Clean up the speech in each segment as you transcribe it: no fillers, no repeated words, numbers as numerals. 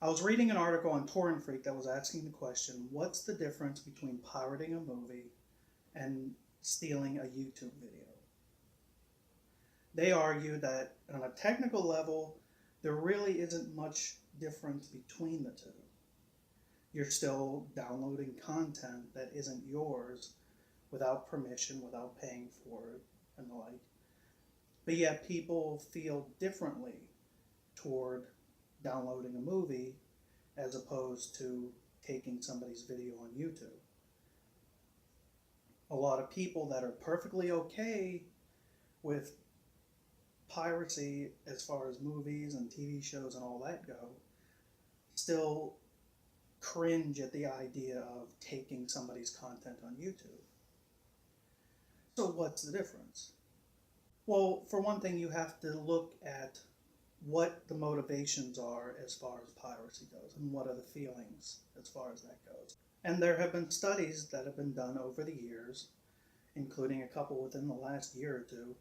I was reading an article on torrentfreak that was asking the question, what's the difference between pirating a movie and stealing a YouTube video? They argue that on a technical level, there really isn't much difference between the two. You're still downloading content that isn't yours without permission, without paying for it, and the like. But yet people feel differently toward downloading a movie as opposed to taking somebody's video on YouTube. A lot of people that are perfectly okay with piracy as far as movies and TV shows and all that go still cringe at the idea of taking somebody's content on YouTube. So what's the difference? Well, for one thing, you have to look at what the motivations are as far as piracy goes and what are the feelings as far as that goes. And there have been studies that have been done over the years, including a couple within the last year or two,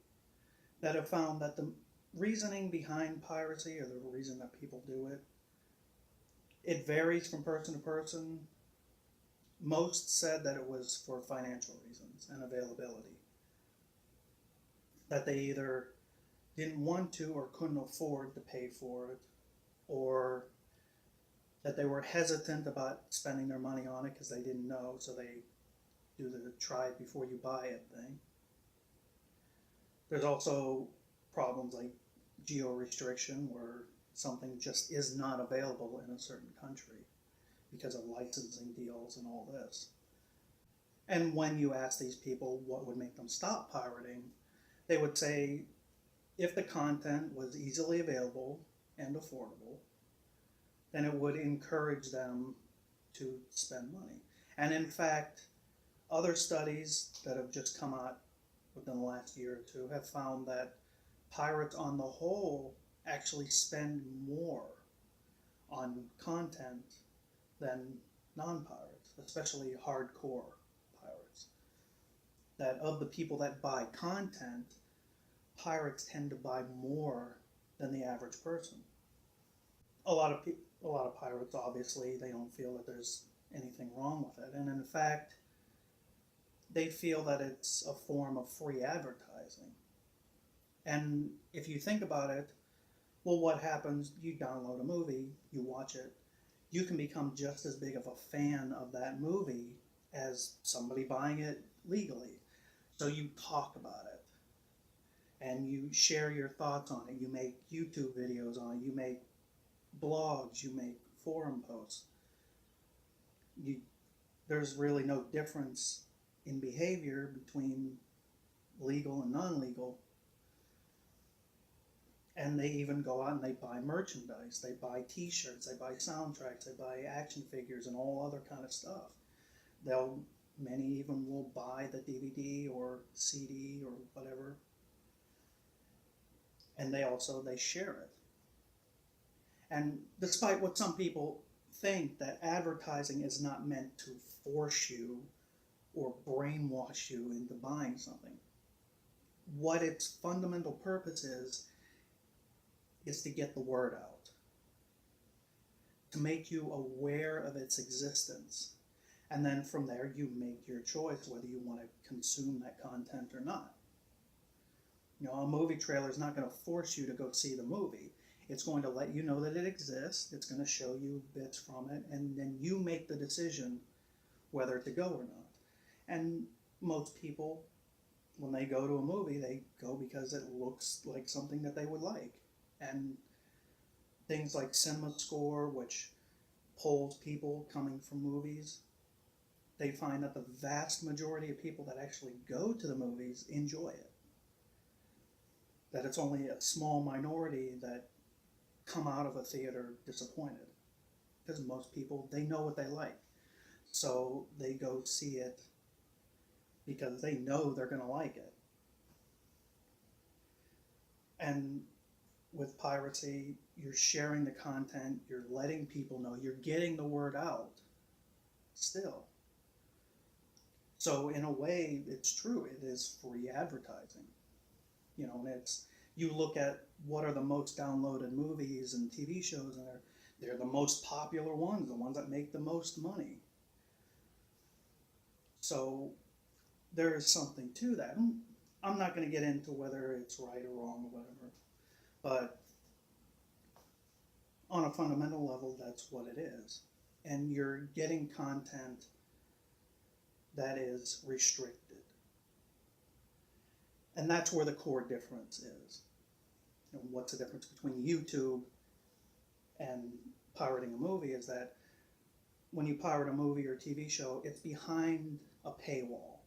that have found that the reasoning behind piracy, or the reason that people do it, it varies from person to person. Most said that it was for financial reasons and availability. That they either didn't want to or couldn't afford to pay for it, or that they were hesitant about spending their money on it because they didn't know, so they do the try it before you buy it thing. There's also problems like geo-restriction, where something just is not available in a certain country because of licensing deals and all this. And when you ask these people what would make them stop pirating, they would say if the content was easily available and affordable, then it would encourage them to spend money. And in fact, other studies that have just come out within the last year or two have found that pirates on the whole actually spend more on content than non-pirates, especially hardcore pirates. That of the people that buy content, pirates tend to buy more than the average person. A lot of pirates, obviously, they don't feel that there's anything wrong with it, and in fact, they feel that it's a form of free advertising. And if you think about it, well, what happens? You download a movie, you watch it, you can become just as big of a fan of that movie as somebody buying it legally. So you talk about it, and you share your thoughts on it. You make YouTube videos on it, you make blogs, you make forum posts. There's really no difference in behavior between legal and non-legal. And they even go out and they buy merchandise. They buy t-shirts, they buy soundtracks, they buy action figures and all other kind of stuff. Many even will buy the DVD or CD or whatever. And they share it. And despite what some people think, that advertising is not meant to force you or brainwash you into buying something. What its fundamental purpose is to get the word out, to make you aware of its existence. And then from there, you make your choice whether you want to consume that content or not. A movie trailer is not going to force you to go see the movie. It's going to let you know that it exists. It's going to show you bits from it, and then you make the decision whether to go or not. And most people, when they go to a movie, they go because it looks like something that they would like. And things like CinemaScore, which polls people coming from movies, they find that the vast majority of people that actually go to the movies enjoy it. That it's only a small minority that come out of a theater disappointed. Because most people, they know what they like. So they go see it because they know they're going to like it. And with piracy, you're sharing the content, you're letting people know, you're getting the word out still. So in a way, it's true, it is free advertising. And you look at what are the most downloaded movies and TV shows, and They're the most popular ones, the ones that make the most money. So there is something to that. I'm not going to get into whether it's right or wrong or whatever, but on a fundamental level, that's what it is. And you're getting content that is restricted. And that's where the core difference is. And what's the difference between YouTube and pirating a movie is that when you pirate a movie or TV show, it's behind a paywall.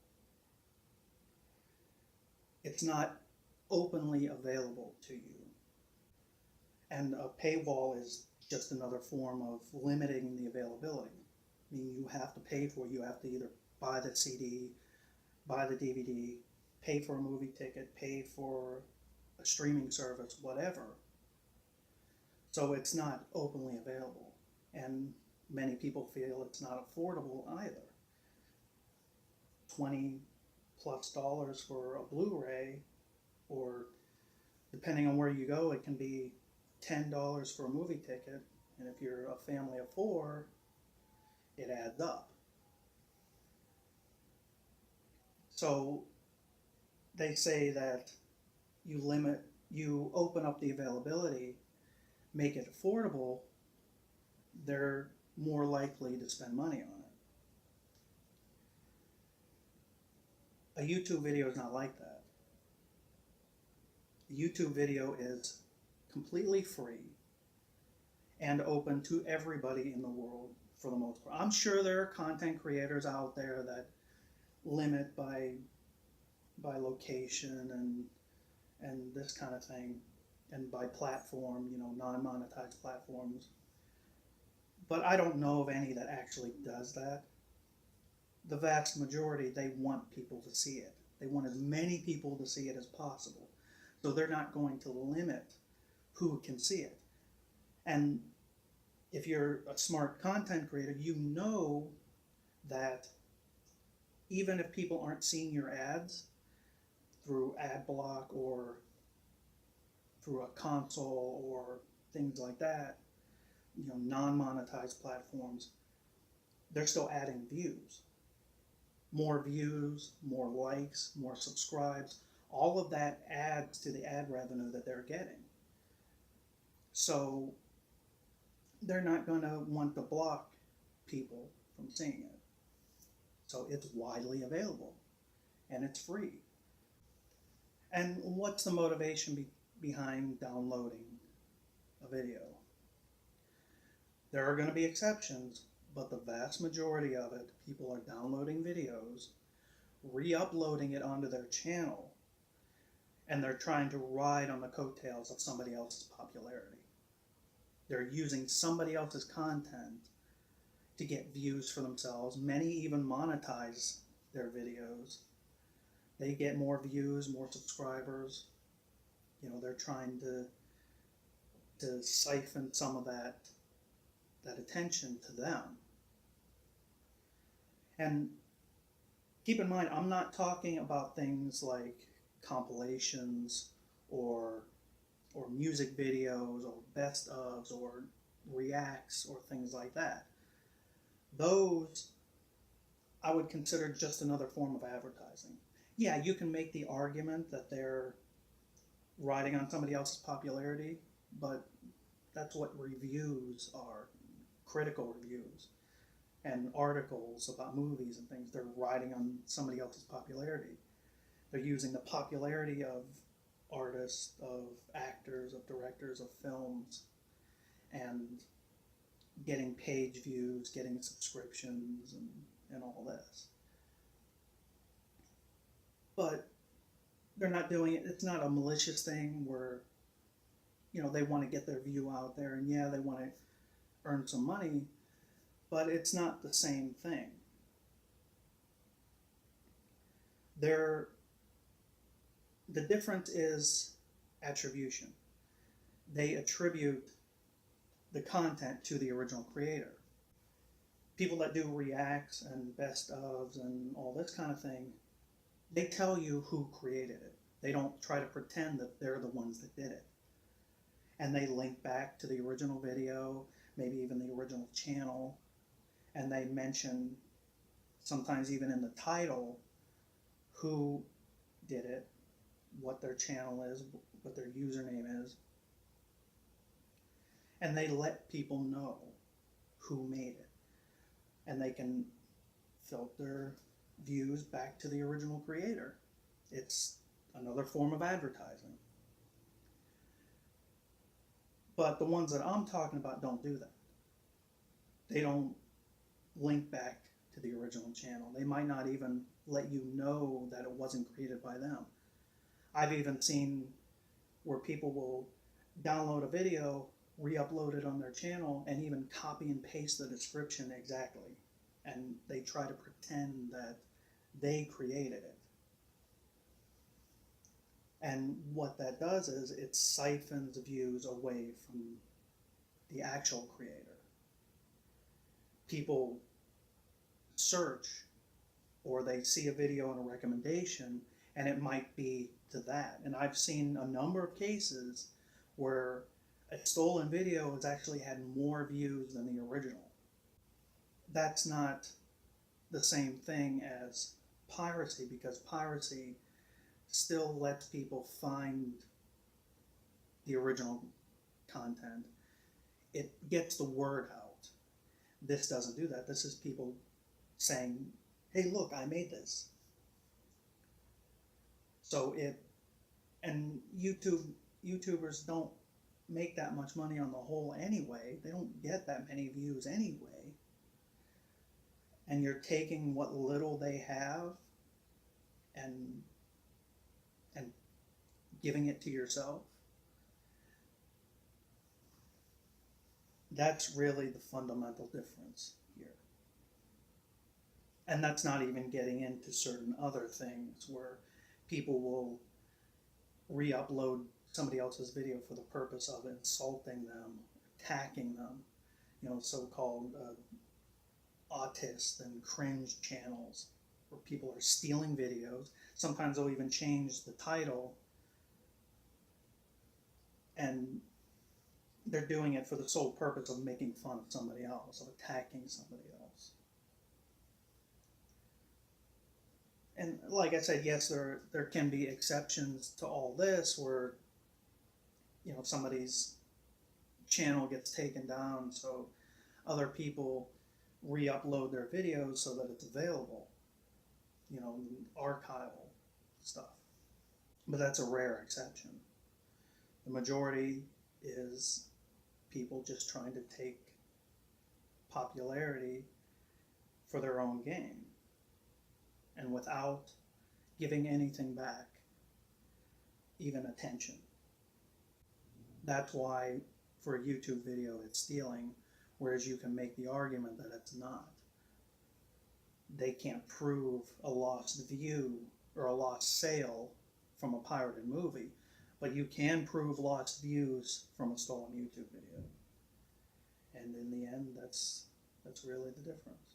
It's not openly available to you. And a paywall is just another form of limiting the availability. I mean, you have to pay for it. You have to either buy the CD, buy the DVD, pay for a movie ticket, pay for a streaming service, whatever. So it's not openly available. And many people feel it's not affordable either. $20+ for a Blu-ray, or depending on where you go, it can be $10 for a movie ticket. And if you're a family of 4, it adds up. So they say that you open up the availability, make it affordable, they're more likely to spend money on it. A YouTube video is not like that. A YouTube video is completely free and open to everybody in the world for the most part. I'm sure there are content creators out there that limit by location and this kind of thing, and by platform, non-monetized platforms. But I don't know of any that actually does that. The vast majority, they want people to see it. They want as many people to see it as possible. So they're not going to limit who can see it. And if you're a smart content creator, you know that even if people aren't seeing your ads through ad block or through a console or things like that, non-monetized platforms, they're still adding views. More views, more likes, more subscribes, all of that adds to the ad revenue that they're getting. So they're not going to want to block people from seeing it. So it's widely available and it's free. And what's the motivation behind downloading a video? There are going to be exceptions, but the vast majority of it, people are downloading videos, re-uploading it onto their channel, and they're trying to ride on the coattails of somebody else's popularity. They're using somebody else's content to get views for themselves. Many even monetize their videos. They get more views, more subscribers. They're trying to siphon some of that attention to them. And keep in mind, I'm not talking about things like compilations or music videos or best ofs or reacts or things like that. Those I would consider just another form of advertising. Yeah, you can make the argument that they're riding on somebody else's popularity, but that's what reviews are, critical reviews and articles about movies and things. They're riding on somebody else's popularity. They're using the popularity of artists, of actors, of directors, of films, and getting page views, getting subscriptions, and all this. But they're not doing it. It's not a malicious thing where, they want to get their view out there, and yeah, they want to earn some money, but it's not the same thing. The difference is attribution. They attribute the content to the original creator. People that do reacts and best ofs and all this kind of thing, they tell you who created it. They don't try to pretend that they're the ones that did it. And they link back to the original video. maybe even the original channel, and they mention, sometimes even in the title, who did it, what their channel is, what their username is, and they let people know who made it. And they can filter views back to the original creator. It's another form of advertising. But the ones that I'm talking about don't do that. They don't link back to the original channel. They might not even let you know that it wasn't created by them. I've even seen where people will download a video, re-upload it on their channel, and even copy and paste the description exactly. And they try to pretend that they created it. And what that does is it siphons views away from the actual creator. People search, or they see a video and a recommendation, and it might be to that. And I've seen a number of cases where a stolen video has actually had more views than the original. That's not the same thing as piracy, because piracy still lets people find the original content. It gets the word out. This doesn't do that. This is people saying, hey, look, I made this. So and YouTubers don't make that much money on the whole anyway. They don't get that many views anyway. And you're taking what little they have and giving it to yourself. That's really the fundamental difference here. And that's not even getting into certain other things where people will re-upload somebody else's video for the purpose of insulting them, attacking them, so-called autist and cringe channels where people are stealing videos. Sometimes they'll even change the title, and they're doing it for the sole purpose of making fun of somebody else, of attacking somebody else. And like I said, yes, there can be exceptions to all this where, somebody's channel gets taken down so other people re-upload their videos so that it's available, archival stuff. But that's a rare exception. The majority is people just trying to take popularity for their own gain, and without giving anything back, even attention. That's why for a YouTube video it's stealing, whereas you can make the argument that it's not. They can't prove a lost view or a lost sale from a pirated movie, but you can prove lost views from a stolen YouTube video. And in the end, that's really the difference.